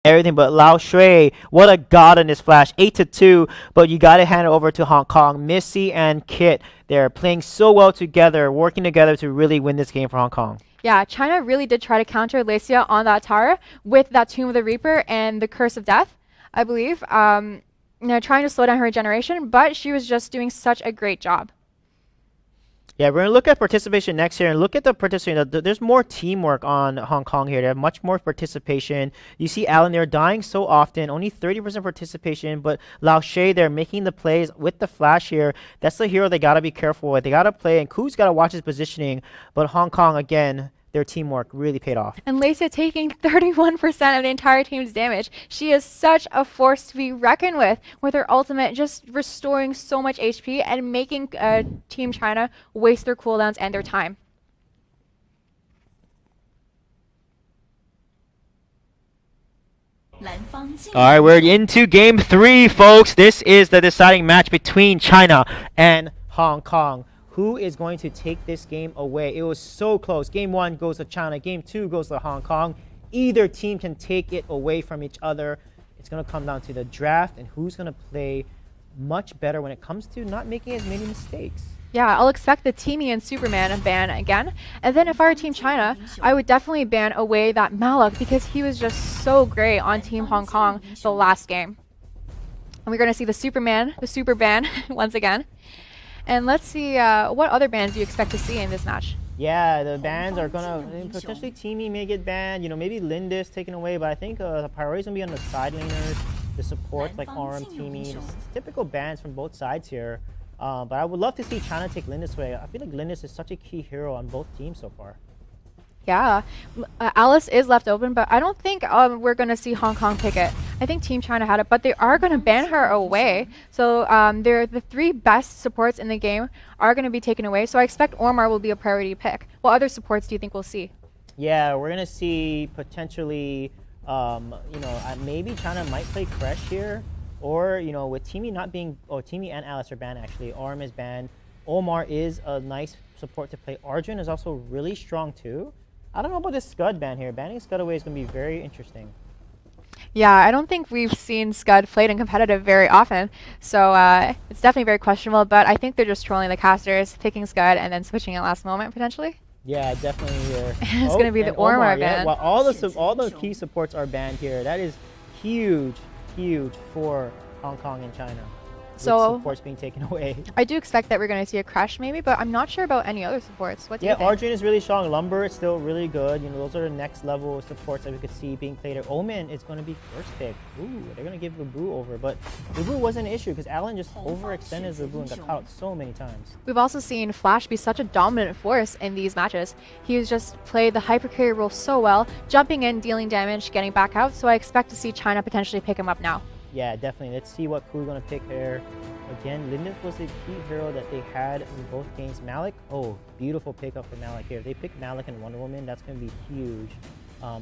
everything, but Lao Shui, what a god in this flash, 8-2. But you got to hand it over to Hong Kong. Missy and Kit, they're playing so well together, working together to really win this game for Hong Kong. Yeah, China really did try to counter Lacia on that tower with that Tomb of the Reaper and the Curse of Death, I believe. Trying to slow down her regeneration, but she was just doing such a great job. Yeah, we're going to look at participation next year and look at the participation. There's more teamwork on Hong Kong here. They have much more participation. You see Alan, they're dying so often, only 30% participation, but Lao Shui, they're making the plays with the flash here. That's the hero they got to be careful with. They got to play, and Ku's got to watch his positioning, but Hong Kong, again, their teamwork really paid off. And Lacia taking 31% of the entire team's damage. She is such a force to be reckoned with her ultimate just restoring so much HP and making Team China waste their cooldowns and their time. Alright, we're into game 3, folks. This is the deciding match between China and Hong Kong. Who is going to take this game away? It was so close. Game 1 goes to China. Game 2 goes to Hong Kong. Either team can take it away from each other. It's going to come down to the draft and who's going to play much better when it comes to not making as many mistakes. Yeah, I'll expect the Teamy and Superman ban again. And then if I were Team China, I would definitely ban away that Malik because he was just so great on Team Hong Kong the last game. And we're going to see the Superman, the Super ban once again. And let's see, what other bans do you expect to see in this match? Yeah, the bans are going to, potentially Teamy may get banned, maybe Lindis taken away, but I think the priority is going to be on the side laners, the supports like Arm, Teamy, just typical bans from both sides here. But I would love to see China take Lindis away. I feel like Lindis is such a key hero on both teams so far. Yeah, Alice is left open, but I don't think we're going to see Hong Kong pick it. I think Team China had it, but they are going to ban her away. So the 3 best supports in the game are going to be taken away. So I expect Ormar will be a priority pick. What other supports do you think we'll see? Yeah, we're going to see potentially, maybe China might play Crash here. Or, with Teamy not being, Teamy and Alice are banned actually. Arm is banned. Omar is a nice support to play. Arjun is also really strong too. I don't know about this Scud ban here. Banning Scud away is going to be very interesting. Yeah, I don't think we've seen Scud played in competitive very often, so it's definitely very questionable, but I think they're just trolling the casters, picking Scud and then switching at last moment, potentially. Yeah, definitely here. It's going to be the Ormar ban. Yeah, well, all the key supports are banned here. That is huge for Hong Kong and China. So supports being taken away. I do expect that we're going to see a Crash maybe, but I'm not sure about any other supports. What do you think? Arjun is really strong. Lumber is still really good. Those are the next level supports that we could see being played. Omen is going to be first pick. Ooh, they're going to give Lubu over, but Lubu wasn't an issue because Alan just overextended Lubu and got caught out so many times. We've also seen Flash be such a dominant force in these matches. He's just played the hyper carry role so well, jumping in, dealing damage, getting back out, so I expect to see China potentially pick him up now. Yeah, definitely. Let's see what Ku's going to pick here. Again, Lindis was the key hero that they had in both games. Malik, beautiful pickup for Malik here. If they pick Malik and Wonder Woman, that's going to be huge.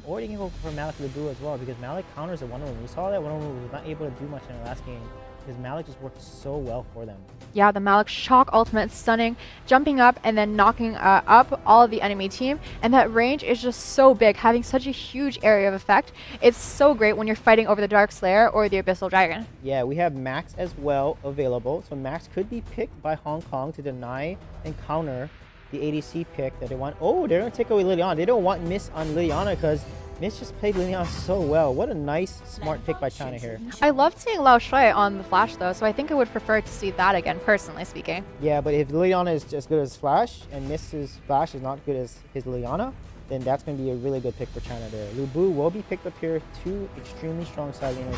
Or they can go for Malik Lubu as well because Malik counters the Wonder Woman. We saw that Wonder Woman was not able to do much in the last game because Malik just worked so well for them. Yeah, the Malik shock ultimate stunning, jumping up and then knocking up all of the enemy team. And that range is just so big, having such a huge area of effect. It's so great when you're fighting over the Dark Slayer or the Abyssal Dragon. Yeah, we have Max as well available. So Max could be picked by Hong Kong to deny and counter the ADC pick that they want. Oh, they're going to take away Liliana. They don't want Miss on Liliana because Miss just played Liliana so well. What a nice, smart pick by China here. I loved seeing Lao Shui on the Flash though, so I think I would prefer to see that again, personally speaking. Yeah, but if Liliana is as good as Flash and Miss's Flash is not good as his Liliana, then that's going to be a really good pick for China there. Lubu will be picked up here. 2 extremely strong side laners.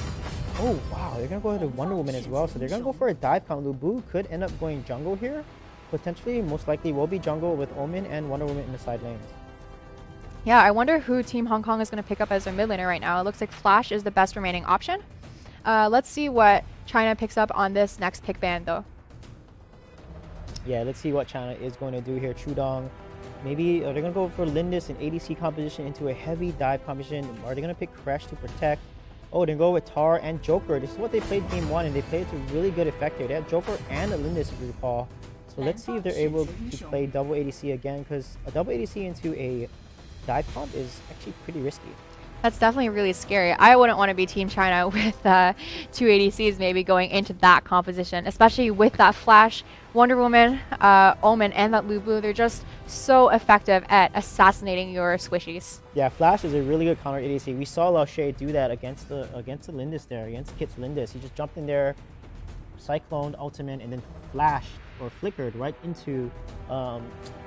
Oh, wow. They're going to go to Wonder Woman as well, so they're going to go for a dive count. Lubu could end up going jungle here. Potentially, most likely, will be jungle with Omen and Wonder Woman in the side lanes. Yeah, I wonder who Team Hong Kong is going to pick up as their mid laner right now. It looks like Flash is the best remaining option. Let's see what China picks up on this next pick ban, though. Yeah, let's see what China is going to do here. Chudong, maybe they're going to go for Lindis and ADC composition into a heavy dive composition. Are they going to pick Crash to protect? Oh, they're going to go with Tar and Joker. This is what they played game 1, and they played it to really good effect here. They have Joker and a Lindis, if you recall. So let's see if they're able to play double ADC again, because a double ADC into a dive comp is actually pretty risky. That's definitely really scary. I wouldn't want to be Team China with two ADCs maybe going into that composition, especially with that Flash, Wonder Woman, Omen, and that Lu Bu. They're just so effective at assassinating your squishies. Yeah, Flash is a really good counter ADC. We saw Lao Shay do that against the Lindis there, against Kit's Lindis. He just jumped in there, cycloned ultimate, and then flashed or flickered right into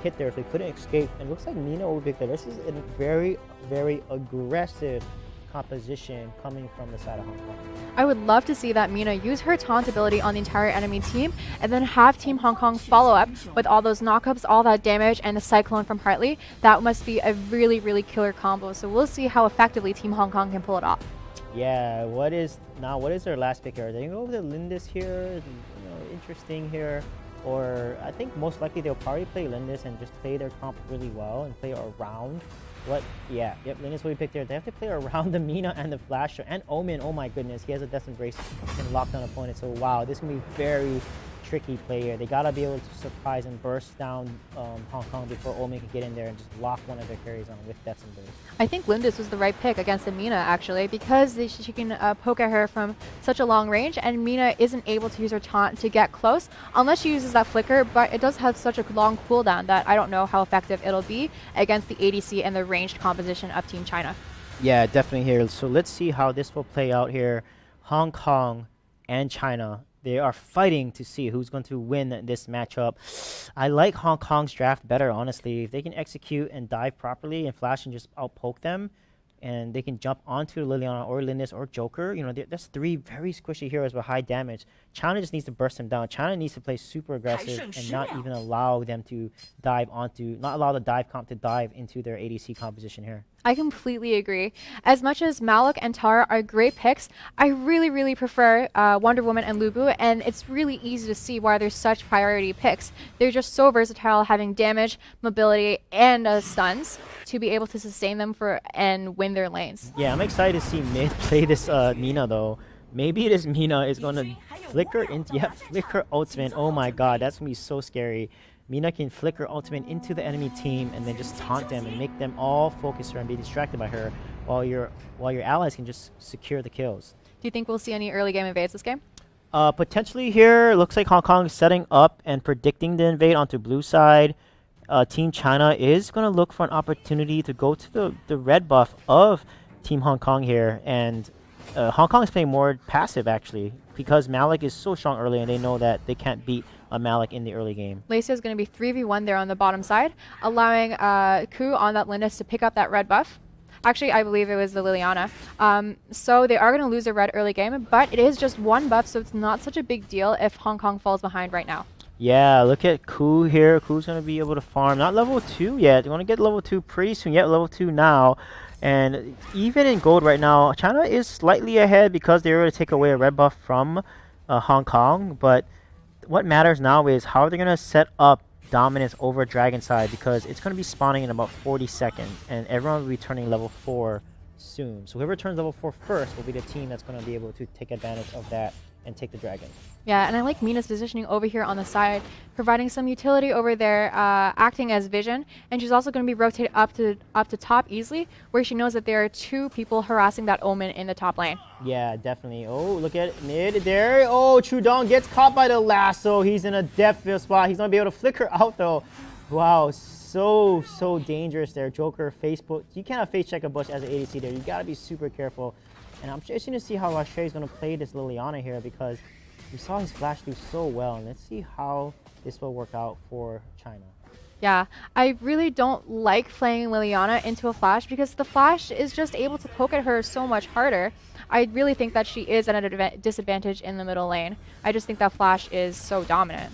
Kit there, so he couldn't escape. And it looks like Mina will be there. This is a very, very aggressive composition coming from the side of Hong Kong. I would love to see that Mina use her taunt ability on the entire enemy team and then have Team Hong Kong follow up with all those knockups, all that damage, and the Cyclone from Hartley. That must be a really, really killer combo. So we'll see how effectively Team Hong Kong can pull it off. Yeah, what is their last pick here? Are they going to go with the Lindis here? Interesting here. Or I think most likely they'll probably play Lindis and just play their comp really well and play around Lindis will be picked there. They have to play around the Mina and the Flash and Omen. Oh my goodness, he has a Death Embrace and lock down opponent. So wow, this can be very tricky play here. They gotta be able to surprise and burst down Hong Kong before Omen can get in there and just lock one of their carries on with Death Embrace. I think Lindis was the right pick against the Mina actually, because she can poke at her from such a long range, and Mina isn't able to use her taunt to get close unless she uses that flicker, but it does have such a long cooldown that I don't know how effective it'll be against the ADC and the ranged composition of Team China. Yeah, definitely here. So let's see how this will play out here. Hong Kong and China, they are fighting to see who's going to win this matchup. I like Hong Kong's draft better, honestly. If they can execute and dive properly and Flash and just outpoke them, and they can jump onto Liliana or Lindis or Joker, that's three very squishy heroes with high damage. China just needs to burst them down. China needs to play super aggressive and not even allow them to not allow the dive comp to dive into their ADC composition here. I completely agree. As much as Malik and Tara are great picks, I really, really prefer Wonder Woman and Lu Bu, and it's really easy to see why they're such priority picks. They're just so versatile, having damage, mobility, and stuns to be able to sustain them and win their lanes. Yeah, I'm excited to see mid play this Mina though. Maybe this Mina is going to flicker flicker ultimate. Oh my god, that's going to be so scary. Mina can flicker ultimate into the enemy team and then just taunt them and make them all focus her and be distracted by her, while your allies can just secure the kills. Do you think we'll see any early game invades this game? Potentially here. Looks like Hong Kong is setting up and predicting the invade onto blue side. Team China is going to look for an opportunity to go to the red buff of Team Hong Kong here, and Hong Kong is playing more passive actually, because Malik is so strong early and they know that they can't beat Malik in the early game. Lacey is going to be 3v1 there on the bottom side, allowing Ku on that Lindis to pick up that red buff. Actually, I believe it was the Liliana. So they are going to lose a red early game, but it is just one buff, so it's not such a big deal if Hong Kong falls behind right now. Yeah, look at Ku here. Ku's going to be able to farm. Not level 2 yet. They're going to get level 2 pretty soon. Yet level 2 now. And even in gold right now, China is slightly ahead because they were able to take away a red buff from Hong Kong. But what matters now is how they're going to set up dominance over Dragon side, because it's going to be spawning in about 40 seconds. And everyone will be turning level 4 soon. So whoever turns level 4 first will be the team that's going to be able to take advantage of that and take the Dragon. Yeah, and I like Mina's positioning over here on the side, providing some utility over there, acting as vision, and she's also going to be rotated up to top easily, where she knows that there are two people harassing that Omen in the top lane. Yeah, definitely. Oh, look at it. Mid there. Oh, Trudon gets caught by the lasso. He's in a depth field spot. He's going to be able to flicker out, though. Wow, so dangerous there. Joker, you cannot face check a bush as an ADC there. You got to be super careful. And I'm just going to see how Lashay is going to play this Liliana here, because we saw his Flash do so well. And let's see how this will work out for China. Yeah, I really don't like playing Liliana into a Flash, because the Flash is just able to poke at her so much harder. I really think that she is at a disadvantage in the middle lane. I just think that Flash is so dominant.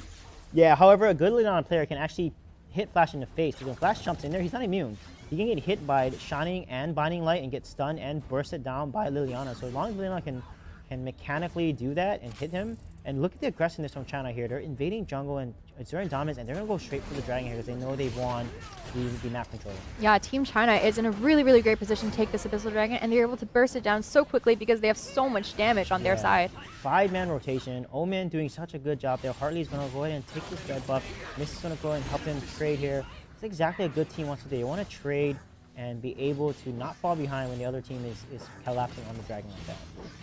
Yeah, however, a good Liliana player can actually hit Flash in the face, because when Flash jumps in there, he's not immune. He can get hit by Shining and Binding Light and get stunned and bursted down by Liliana. So as long as Liliana can mechanically do that and hit him, and look at the aggressiveness from China here. They're invading jungle and exerting dominance, and they're going to go straight for the Dragon here because they know they've won the map control. Yeah, Team China is in a really, really great position to take this Abyssal Dragon, and they're able to burst it down so quickly because they have so much damage on their side. 5-man rotation. Omen doing such a good job there. Hartley's going to go ahead and take this red buff. Miss is going to go and help him trade here. It's exactly a good team wants to do. They want to trade and be able to not fall behind when the other team is collapsing on the dragon like that.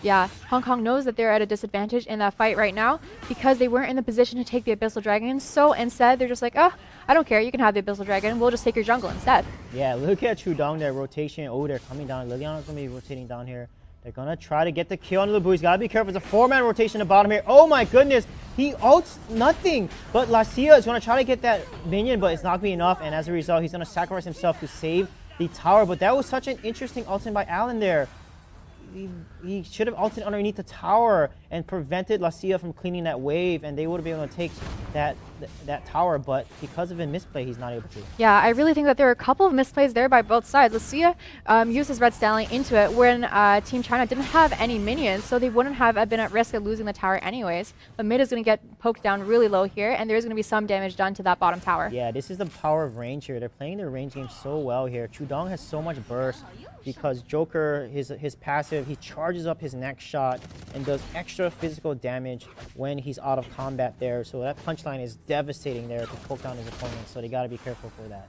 Yeah, Hong Kong knows that they're at a disadvantage in that fight right now because they weren't in the position to take the Abyssal Dragon. So instead, they're just like, oh, I don't care. You can have the Abyssal Dragon. We'll just take your jungle instead. Yeah, look at Chudong there, rotation. Oh, they're coming down. Liliana's going to be rotating down here. They're going to try to get the kill on Lubu. He's got to be careful. It's a 4-man rotation at the bottom here. Oh my goodness. He ults nothing. But Lascia is going to try to get that minion, but it's not going to be enough. And as a result, he's going to sacrifice himself to save the tower. But that was such an interesting ultimate by Alan there. He should have ulted underneath the tower and prevented Lascia from cleaning that wave, and they would have been able to take that tower, but because of a misplay, he's not able to. Yeah, I really think that there are a couple of misplays there by both sides. Lascia used his Red Stallion into it when Team China didn't have any minions, so they wouldn't have been at risk of losing the tower anyways. But mid is going to get poked down really low here, and there's going to be some damage done to that bottom tower. Yeah, this is the power of range here. They're playing their range game so well here. Chudong has so much burst because Joker, his passive, he charges up his next shot and does extra physical damage when he's out of combat there. So that punchline is devastating there to poke down his opponent. So they got to be careful for that.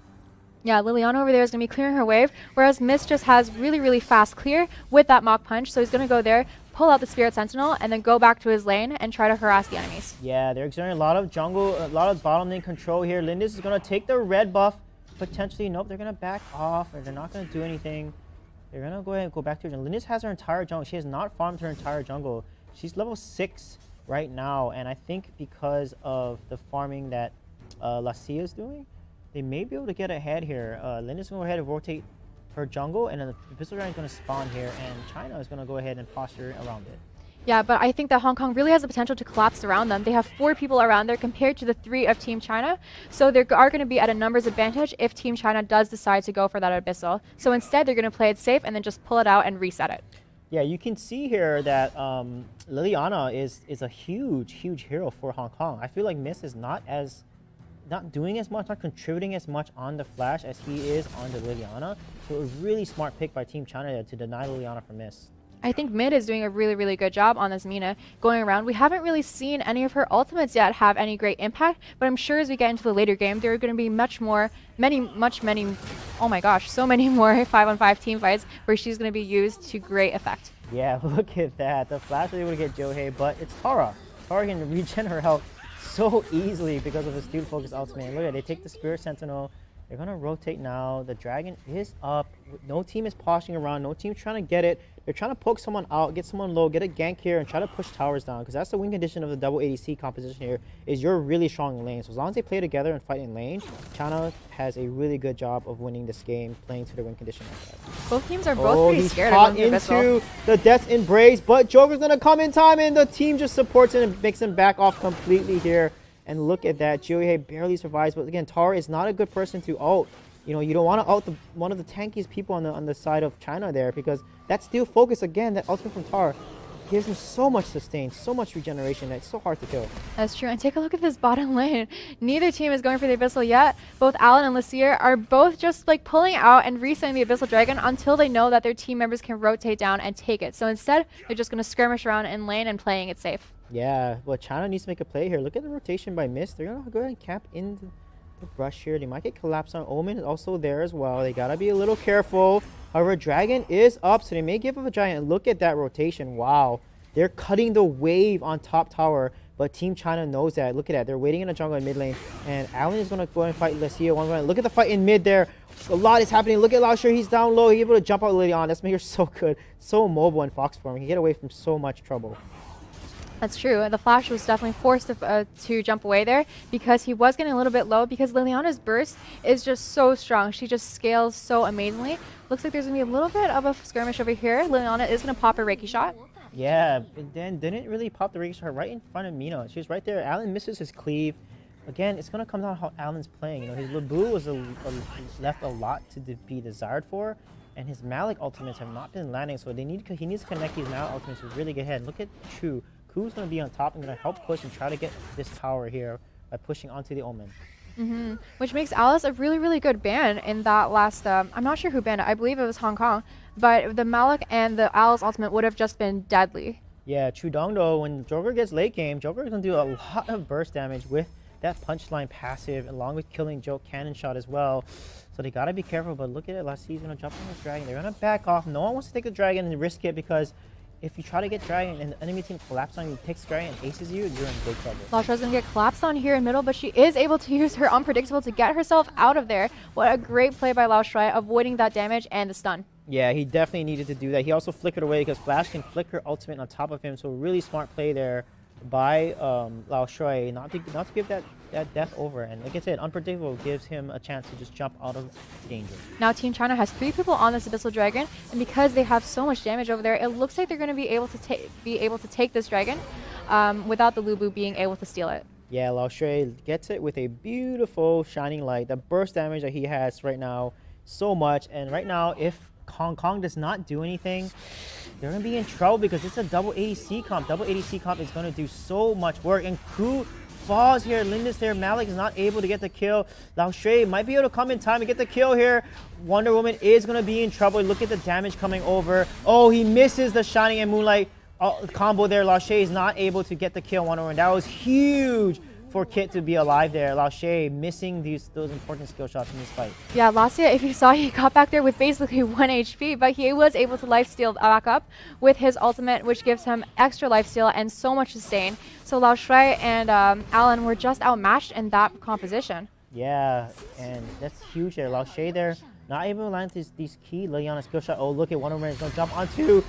Yeah, Liliana over there is going to be clearing her wave, whereas Mist just has really, really fast clear with that Mach Punch. So he's going to go there, pull out the Spirit Sentinel, and then go back to his lane and try to harass the enemies. Yeah, they're exerting a lot of jungle, a lot of bottom lane control here. Lindis is going to take the red buff. Potentially, nope, they're going to back off, or they're not going to do anything. They're going to go ahead and go back to her jungle. Lindis has her entire jungle. She has not farmed her entire jungle. She's level 6 right now, and I think because of the farming that Lascia is doing, they may be able to get ahead here. Lindis is going to go ahead and rotate her jungle, and then the Abyssal Dragon is going to spawn here, and China is going to go ahead and posture around it. Yeah, but I think that Hong Kong really has the potential to collapse around them. They have 4 people around there compared to the 3 of Team China. So they are going to be at a numbers advantage if Team China does decide to go for that Abyssal. So instead, they're going to play it safe and then just pull it out and reset it. Yeah, you can see here that Liliana is a huge, huge hero for Hong Kong. I feel like Mist is not doing as much, not contributing as much on the Flash as he is on the Liliana. So a really smart pick by Team China to deny Liliana from Mist. I think mid is doing a really, really good job on this Mina going around. We haven't really seen any of her ultimates yet have any great impact, but I'm sure as we get into the later game, there are going to be many, oh my gosh, so many more 5-on-5 team fights where she's going to be used to great effect. Yeah, look at that. The Flash was able to get Johei, but it's Tara. Tara can regen her health so easily because of his Steel Focus ultimate. Look at it, they take the Spirit Sentinel. They're going to rotate now. The dragon is up. No team is posturing around. No team trying to get it. They're trying to poke someone out, get someone low, get a gank here, and try to push towers down. Because that's the win condition of the double ADC composition here, is you're really strong in lane. So as long as they play together and fight in lane, China has a really good job of winning this game, playing to their win condition like that. Both teams are both pretty scared of going into the Death's Embrace, but Joker's going to come in time, and the team just supports it and makes him back off completely here. And look at that, Johei barely survives. But again, Tara is not a good person to ult. You know, you don't want to ult one of the tankiest people on the side of China there, because that Steel Focus, again, that ultimate from Tara, gives him so much sustain, so much regeneration that it's so hard to kill. That's true. And take a look at this bottom lane. Neither team is going for the Abyssal yet. Both Alan and Lascia are both just like pulling out and resetting the Abyssal Dragon until they know that their team members can rotate down and take it. So instead, they're just going to skirmish around in lane and playing it safe. Yeah, well, China needs to make a play here. Look at the rotation by Mist. They're going to go ahead and camp in the brush here. They might get collapsed on. Omen is also there as well. They got to be a little careful. However, Dragon is up, so they may give up a Giant. Look at that rotation. Wow. They're cutting the wave on top tower, but Team China knows that. Look at that. They're waiting in the jungle in mid lane, and Alan is going to go and fight Lascia one. Look at the fight in mid there. A lot is happening. Look at Lao Sure. He's down low. He's able to jump out late on. That's making her so good. So mobile in Fox form. He can get away from so much trouble. That's true. The Flash was definitely forced to jump away there because he was getting a little bit low, because Liliana's burst is just so strong. She just scales so amazingly. Looks like there's going to be a little bit of a skirmish over here. Liliana is going to pop a Reiki shot. Yeah, but then didn't really pop the Reiki shot right in front of Mina. She was right there. Alan misses his cleave. Again, it's going to come down how Alan's playing. You know, his Labu was left a lot to be desired for, and his Malik ultimates have not been landing, so he needs to connect these Malik ultimates to really get ahead. Look at Chu. Who's going to be on top and going to help push and try to get this tower here by pushing onto the Omen. Which makes Alice a really, really good ban in that last, I'm not sure who banned it. I believe it was Hong Kong. But the Malik and the Alice ultimate would have just been deadly. Yeah, Chudong though, when Joker gets late game, Joker is going to do a lot of burst damage with that punchline passive along with killing Joe cannon shot as well. So they gotta be careful, but look at it. Lascia's gonna jump on this dragon. They're gonna back off. No one wants to take the dragon and risk it, because if you try to get dragon and the enemy team collapses on you, takes dragon and aces you, you're in big trouble. Lashua's gonna get collapsed on here in middle, but she is able to use her unpredictable to get herself out of there. What a great play by Lao Shui, avoiding that damage and the stun. Yeah, he definitely needed to do that. He also flickered away because Flash can flicker ultimate on top of him. So really smart play there by Lao Shui, not to give that death over. And like I said, unpredictable gives him a chance to just jump out of danger. Now Team China has 3 people on this Abyssal Dragon, and because they have so much damage over there, it looks like they're going to be able to take this dragon without the Lubu being able to steal it. Yeah, Lao Shui gets it with a beautiful shining light. The burst damage that he has right now, so much. And right now, if Hong Kong does not do anything, they're going to be in trouble, because it's a double ADC comp. Double ADC comp is going to do so much work. And Ku falls here. Lindis there. Malik is not able to get the kill. Lao Shui might be able to come in time and get the kill here. Wonder Woman is going to be in trouble. Look at the damage coming over. Oh, he misses the Shining and Moonlight combo there. Lao Shui is not able to get the kill on Wonder Woman. That was huge for Kit to be alive there. Lao Shui missing those important skill shots in this fight. Yeah, Lascia, if you saw, he got back there with basically 1 HP, but he was able to lifesteal back up with his ultimate, which gives him extra lifesteal and so much sustain. So Lao Shui and Alan were just outmatched in that composition. Yeah, and that's huge there. Lao Shui there, not able to land these key Liliana skill shot. Oh, look at Wonder Woman is going to jump onto.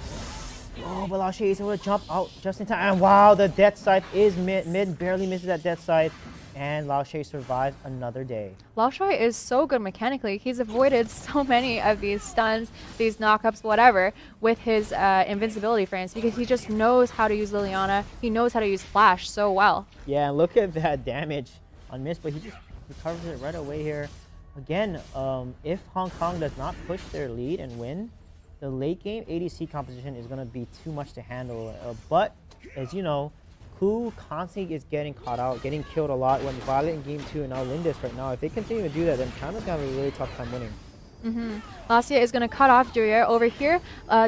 Oh, but Lao Shui is able to jump out just in time. And wow, the death side is mid barely misses that death side. And Lao Shui survives another day. Lao Shui is so good mechanically. He's avoided so many of these stuns, these knockups, whatever, with his invincibility frames, because he just knows how to use Liliana. He knows how to use Flash so well. Yeah, and look at that damage on miss, but he just recovers it right away here. Again, if Hong Kong does not push their lead and win, the late game ADC composition is going to be too much to handle. But as you know, Ku constantly is getting caught out, getting killed a lot when Violet in game 2 and now Lindis right now. If they continue to do that, then China's going to have a really tough time winning. Lascia is going to cut off Julia over here.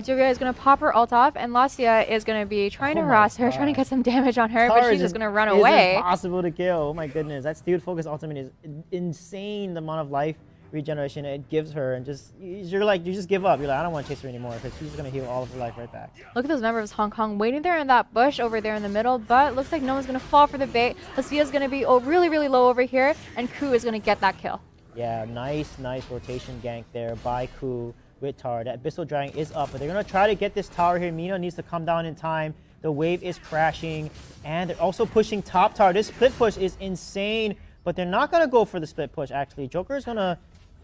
Julia is going to pop her ult off, and Lascia is going to be trying to harass her, trying to get some damage on her, but she's just going to run away. It's impossible to kill. Oh my goodness. That Steel Focus ultimate is insane, the amount of life regeneration it gives her, and you just give up. You're like, I don't want to chase her anymore, because she's going to heal all of her life right back. Look at those members of Hong Kong waiting there in that bush over there in the middle, but looks like no one's going to fall for the bait. Lascia's going to be really, really low over here, and Ku is going to get that kill. Yeah, nice rotation gank there by Ku with Tower. That Abyssal Dragon is up, but they're going to try to get this tower here. Mina needs to come down in time. The wave is crashing, and they're also pushing top tower. This split push is insane, but they're not going to go for the split push, actually. Joker is going to...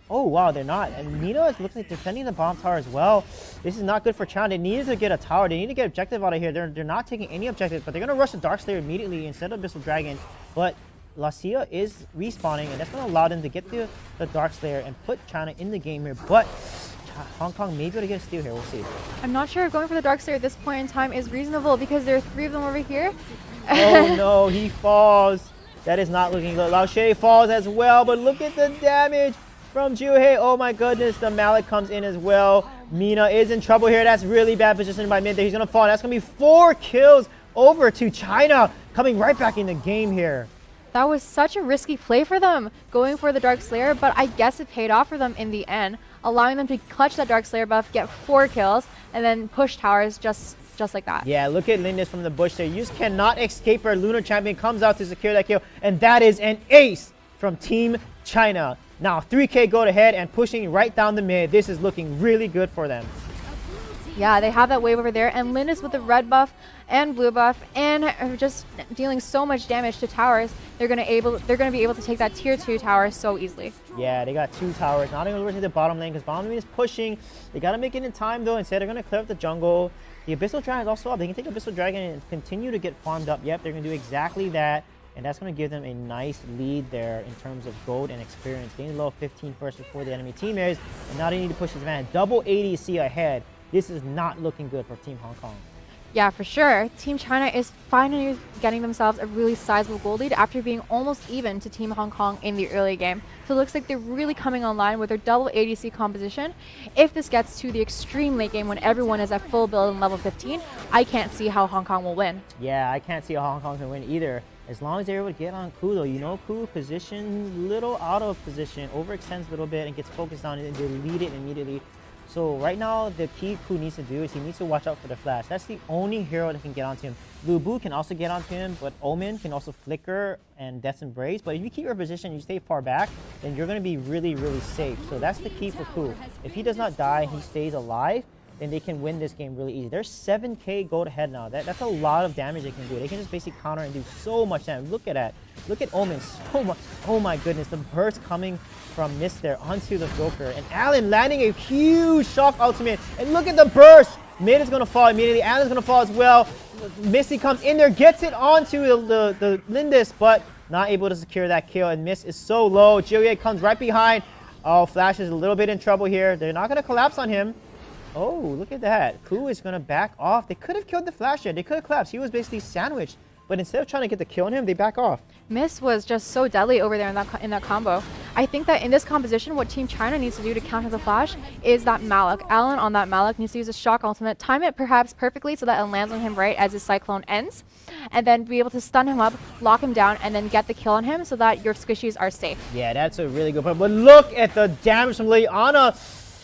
Oh, wow, they're not. And Mina looks like defending the bomb tower as well. This is not good for China. They needed to get a tower. They need to get objective out of here. They're not taking any objectives, but they're going to rush the Darkslayer immediately instead of Abyssal Dragon. But Lascia is respawning, and that's going to allow them to get the Darkslayer and put China in the game here. But Hong Kong may be able to get a steal here. We'll see. I'm not sure if going for the Darkslayer at this point in time is reasonable, because there are 3 of them over here. Oh, no, he falls. That is not looking good. Lao Shui falls as well, but look at the damage from Juhei. Oh my goodness, the Malik comes in as well. Mina is in trouble here. That's really bad position by mid there. He's going to fall. That's going to be 4 kills over to China, coming right back in the game here. That was such a risky play for them, going for the Darkslayer, but I guess it paid off for them in the end, allowing them to clutch that Darkslayer buff, get 4 kills, and then push towers just like that. Yeah, look at Lindis from the bush there. You just cannot escape her. Lunar Champion comes out to secure that kill, and that is an ace from Team China. Now 3K go ahead and pushing right down the mid. This is looking really good for them. Yeah, they have that wave over there, and Lindis with the red buff and blue buff, and just dealing so much damage to towers. They're gonna be able to take that tier 2 tower so easily. Yeah, they got 2 towers. Not even going to the bottom lane, because bottom lane is pushing. They gotta make it in time though. Instead, they're gonna clear up the jungle. The Abyssal Dragon is also up. They can take Abyssal Dragon and continue to get farmed up. Yep, they're gonna do exactly that. And that's going to give them a nice lead there in terms of gold and experience. Getting low 15 first before the enemy team is. And now they need to push this man. Double ADC ahead. This is not looking good for Team Hong Kong. Yeah, for sure. Team China is finally getting themselves a really sizable gold lead after being almost even to Team Hong Kong in the early game. So it looks like they're really coming online with their double ADC composition. If this gets to the extreme late game when everyone is at full build and level 15, I can't see how Hong Kong will win. Yeah, I can't see how Hong Kong can win either. As long as they're able to get on Ku, though, you know Ku position little out of position, overextends a little bit and gets focused on it and delete it immediately. So right now, the key Ku needs to do is he needs to watch out for the flash. That's the only hero that can get onto him. Lu Bu can also get onto him, but Omen can also flicker and Death's Embrace. But if you keep your position, you stay far back, then you're going to be really, really safe. So that's the key for Ku. If he does not die and he stays alive, then they can win this game really easy. There's 7k gold ahead now. That's a lot of damage they can do. They can just basically counter and do so much damage. Look at that. Look at Omen. So much. Oh my goodness. The burst coming from Mist there onto the Joker. And Allen landing a huge shock ultimate. And look at the burst. Mid is going to fall immediately. Allen's going to fall as well. Misty comes in there, gets it onto the Lindis, but not able to secure that kill. And Mist is so low. Jillier comes right behind. Oh, Flash is a little bit in trouble here. They're not going to collapse on him. Oh, look at that. Ku is going to back off. They could have killed the Flash there. They could have collapsed. He was basically sandwiched. But instead of trying to get the kill on him, they back off. Mist was just so deadly over there in that combo. I think that in this composition, what Team China needs to do to counter the Flash is that Malik. Allen on that Malik needs to use a shock ultimate, time it perhaps perfectly so that it lands on him right as his Cyclone ends, and then be able to stun him up, lock him down, and then get the kill on him so that your squishies are safe. Yeah, that's a really good point. But look at the damage from Liliana.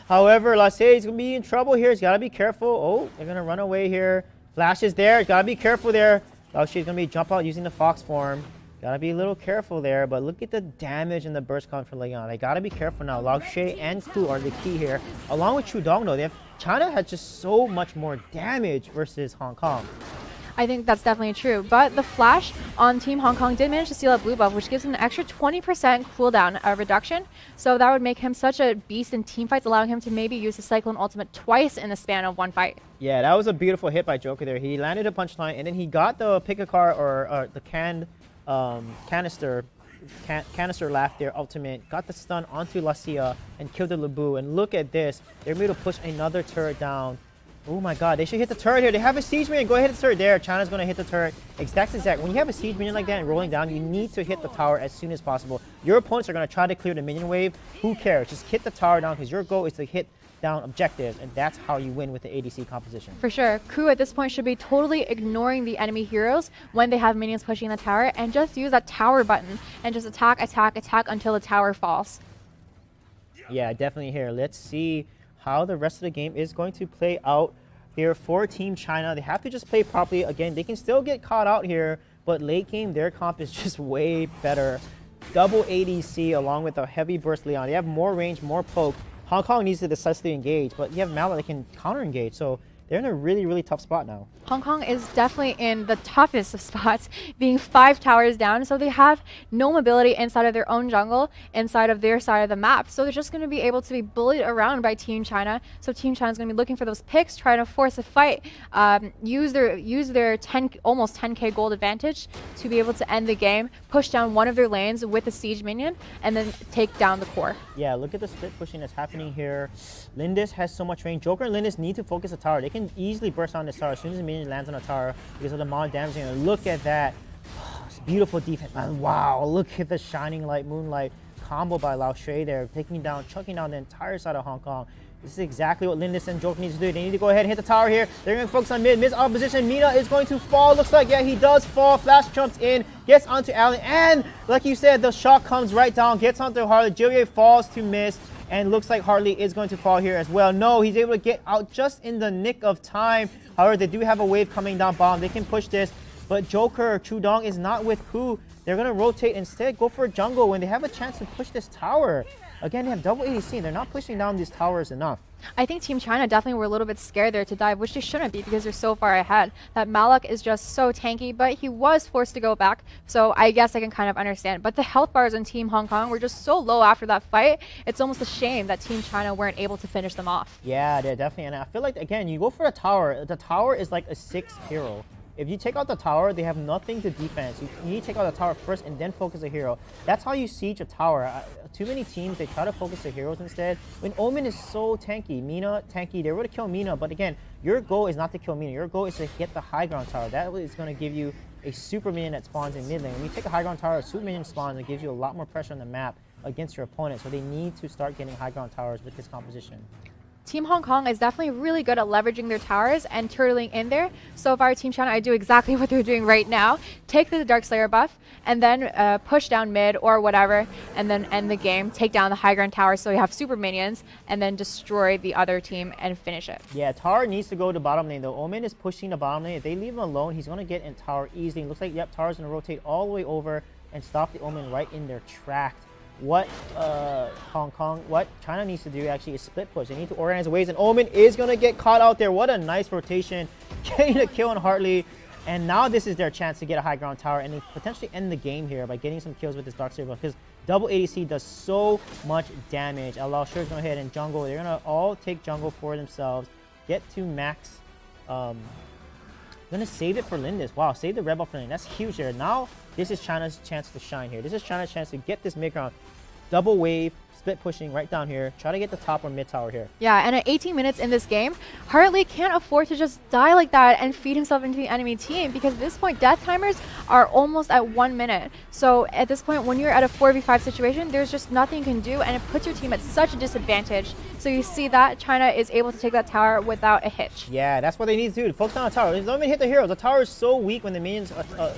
However, Lassie is going to be in trouble here. He's got to be careful. Oh, they're going to run away here. Flash is there. Got to be careful there. Lassie is going to be jump out using the Fox form. Got to be a little careful there. But look at the damage and the burst coming from Liliana. They got to be careful now. Laoxie and Ku are the key here. Along with Chudong, though. China has just so much more damage versus Hong Kong. I think that's definitely true. But the Flash on Team Hong Kong did manage to steal a blue buff, which gives him an extra 20% cooldown reduction. So that would make him such a beast in team fights, allowing him to maybe use his Cyclone ultimate twice in the span of one fight. Yeah, that was a beautiful hit by Joker there. He landed a punchline, and then he got the pick-a-car or the canister laugh there ultimate, got the stun onto Lassia and killed the Lu Bu. And look at this. They're able to push another turret down. Oh my god, they should hit the turret here. They have a siege minion. Go ahead and hit the turret there. China's going to hit the turret. Exact. When you have a siege minion like that and rolling down, you need to hit the tower as soon as possible. Your opponents are going to try to clear the minion wave. Who cares? Just hit the tower down because your goal is to hit down objectives, and that's how you win with the ADC composition. For sure. Ku at this point should be totally ignoring the enemy heroes when they have minions pushing the tower and just use that tower button and just attack, attack, attack until the tower falls. Yeah, definitely here. Let's see how the rest of the game is going to play out here for Team China. They have to just play properly. Again, they can still get caught out here, but late game, their comp is just way better. Double ADC along with a heavy burst Leon. They have more range, more poke. Hong Kong needs to decisively engage, but you have Malik that can counter engage. So they're in a really, really tough spot now. Hong Kong is definitely in the toughest of spots, being 5 towers down, so they have no mobility inside of their own jungle, inside of their side of the map. So they're just going to be able to be bullied around by Team China. So Team China is going to be looking for those picks, trying to force a fight, use their almost 10k gold advantage to be able to end the game, push down one of their lanes with a siege minion, and then take down the core. Yeah, look at the split pushing that's happening here. Lindis has so much range. Joker and Lindis need to focus the tower. They can easily burst on this tower as soon as the minion lands on a tower because of the amount of damage. And look at that. Oh, it's beautiful defense, man. Wow, look at the Shining Light, Moonlight combo by Laoxie there, taking down, chucking down the entire side of Hong Kong. This is exactly what Lindis and Joker need to do. They need to go ahead and hit the tower here. They're going to focus on mid. Mid's opposition. Mina is going to fall. Looks like, yeah, he does fall. Flash jumps in, gets onto Allen. And like you said, the shock comes right down, gets onto Harley. Jillier falls to Mist. And looks like Harley is going to fall here as well. No, he's able to get out just in the nick of time. However, they do have a wave coming down bottom. They can push this. But Joker, Chudong is not with Ku. They're going to rotate instead, go for a jungle when they have a chance to push this tower. Again, they have double ADC, and they're not pushing down these towers enough. I think Team China definitely were a little bit scared there to dive, which they shouldn't be because they're so far ahead. That Malik is just so tanky, but he was forced to go back, so I guess I can kind of understand. But the health bars on Team Hong Kong were just so low after that fight, it's almost a shame that Team China weren't able to finish them off. Yeah, they're definitely, and I feel like, again, you go for a tower. The tower is like a 6 hero. If you take out the tower, they have nothing to defense. You need to take out the tower first and then focus the hero. That's how you siege a tower. Too many teams, they try to focus the heroes instead. When Omen is so tanky, Mina tanky, they're able to kill Mina. But again, your goal is not to kill Mina. Your goal is to hit the high ground tower. That is going to give you a super minion that spawns in mid lane. When you take a high ground tower, a super minion spawns and gives you a lot more pressure on the map against your opponent. So they need to start getting high ground towers with this composition. Team Hong Kong is definitely really good at leveraging their towers and turtling in there. So if I were Team China, I'd do exactly what they're doing right now. Take the Dark Slayer buff and then push down mid or whatever and then end the game. Take down the high ground tower so you have super minions and then destroy the other team and finish it. Yeah, Tower needs to go to bottom lane though. Omen is pushing the bottom lane. If they leave him alone, he's going to get in tower easily. It looks like, yep, Tower's going to rotate all the way over and stop the Omen right in their track. What China needs to do actually is split push. They need to organize ways, and Omen is going to get caught out there. What a nice rotation, getting a kill on Hartley. And now this is their chance to get a high ground tower and they potentially end the game here by getting some kills with this Dark Saber because double ADC does so much damage. Lao Shui is going to hit in jungle. They're going to all take jungle for themselves. Get to max. Going to save it for Lindis. Wow, save the red buff for Lindis. That's huge here. Now this is China's chance to shine here. This is China's chance to get this mid ground. Double wave. Split pushing right down here. Try to get the top or mid tower here. Yeah, and at 18 minutes in this game, Hartley can't afford to just die like that and feed himself into the enemy team because at this point, death timers are almost at 1 minute. So at this point, when you're at a 4v5 situation, there's just nothing you can do and it puts your team at such a disadvantage. So you see that China is able to take that tower without a hitch. Yeah, that's what they need to do. Focus on the tower. Don't even hit the heroes. The tower is so weak when the minions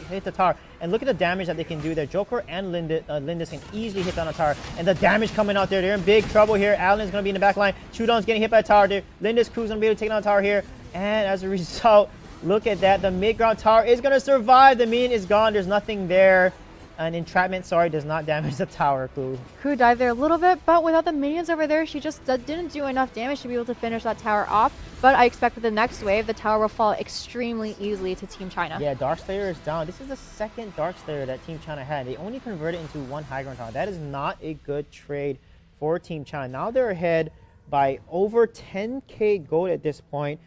hit the tower. And look at the damage that they can do there. Joker and Lindis can easily hit down the tower. And the damage coming out there. They're in big trouble here. Allen's going to be in the back line. Chudong's getting hit by the tower there. Lindis Crew's going to be able to take down the tower here. And as a result, look at that. The mid-ground tower is going to survive. The minion is gone. There's nothing there. An entrapment, sorry, does not damage the tower, Crew. Crew died there a little bit, but without the minions over there, she just didn't do enough damage to be able to finish that tower off. But I expect with the next wave, the tower will fall extremely easily to Team China. Yeah, Dark Slayer is down. This is the second Dark Slayer that Team China had. They only converted into one high ground tower. That is not a good trade for Team China. Now they're ahead by over 10k gold at this point,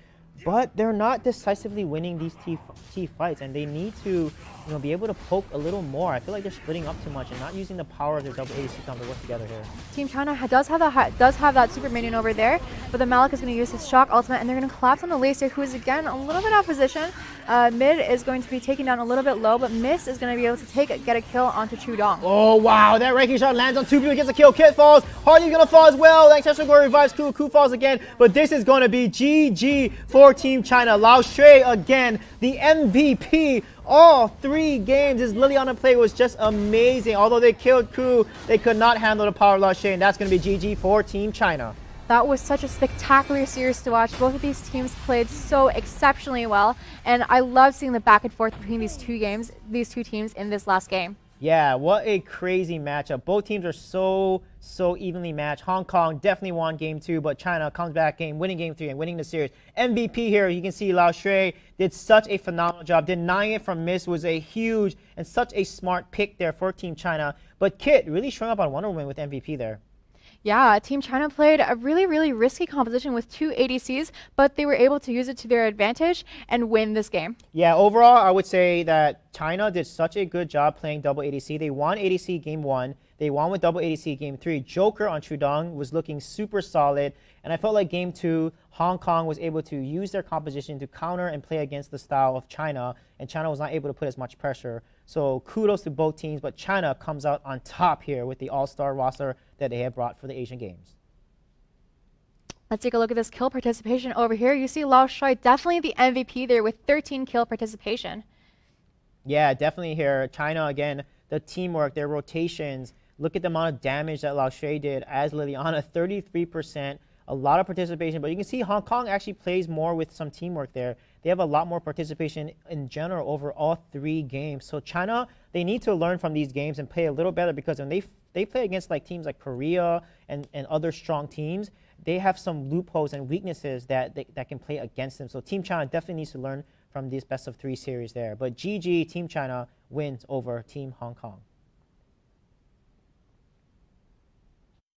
but they're not decisively winning these T fights, and they need to be able to poke a little more. I feel like they're splitting up too much and not using the power of their double ADC combo to work together here. Team China does have that super minion over there, but the Malik is going to use his shock ultimate, and they're going to collapse on the Lacer, who is again a little bit out of position. Mid is going to be taken down a little bit low, but Miss is going to be able to get a kill onto Chudong. Oh wow, that ranking shot lands on two people, gets a kill. Kit falls, Hartley's going to fall as well. Ancestral Glory revives Ku. Ku falls again, but this is going to be GG for Team China. Lao Shui again, the MVP. All 3 games, his Liliana play was just amazing. Although they killed Ku, they could not handle the power of Lao Shui, and that's going to be GG for Team China. That was such a spectacular series to watch. Both of these teams played so exceptionally well, and I love seeing the back and forth between these two teams in this last game. Yeah, what a crazy matchup. Both teams are so evenly matched. Hong Kong definitely won game 2, but China comes back winning game 3 and winning the series. MVP here, you can see Lao Shui did such a phenomenal job. Denying it from Miss was a huge and such a smart pick there for Team China. But Kit really strung up on Wonder Woman with MVP there. Yeah, Team China played a really risky composition with 2 ADCs, but they were able to use it to their advantage and win this game. Yeah, overall, I would say that China did such a good job playing double ADC. They won ADC game 1. They won with double ADC game 3. Joker on Chudong was looking super solid. And I felt like game 2, Hong Kong was able to use their composition to counter and play against the style of China. And China was not able to put as much pressure. So kudos to both teams. But China comes out on top here with the all-star roster that they have brought for the Asian Games. Let's take a look at this kill participation over here. You see Lao Shui definitely the MVP there with 13 kill participation. Yeah, definitely here. China, again, the teamwork, their rotations. Look at the amount of damage that Lao Shui did as Liliana, 33%. A lot of participation, but you can see Hong Kong actually plays more with some teamwork there. They have a lot more participation in general over all 3 games. So China, they need to learn from these games and play a little better, because when they play against teams like Korea and other strong teams, they have some loopholes and weaknesses that can play against them. So Team China definitely needs to learn from this best of 3 series there. But GG, Team China wins over Team Hong Kong.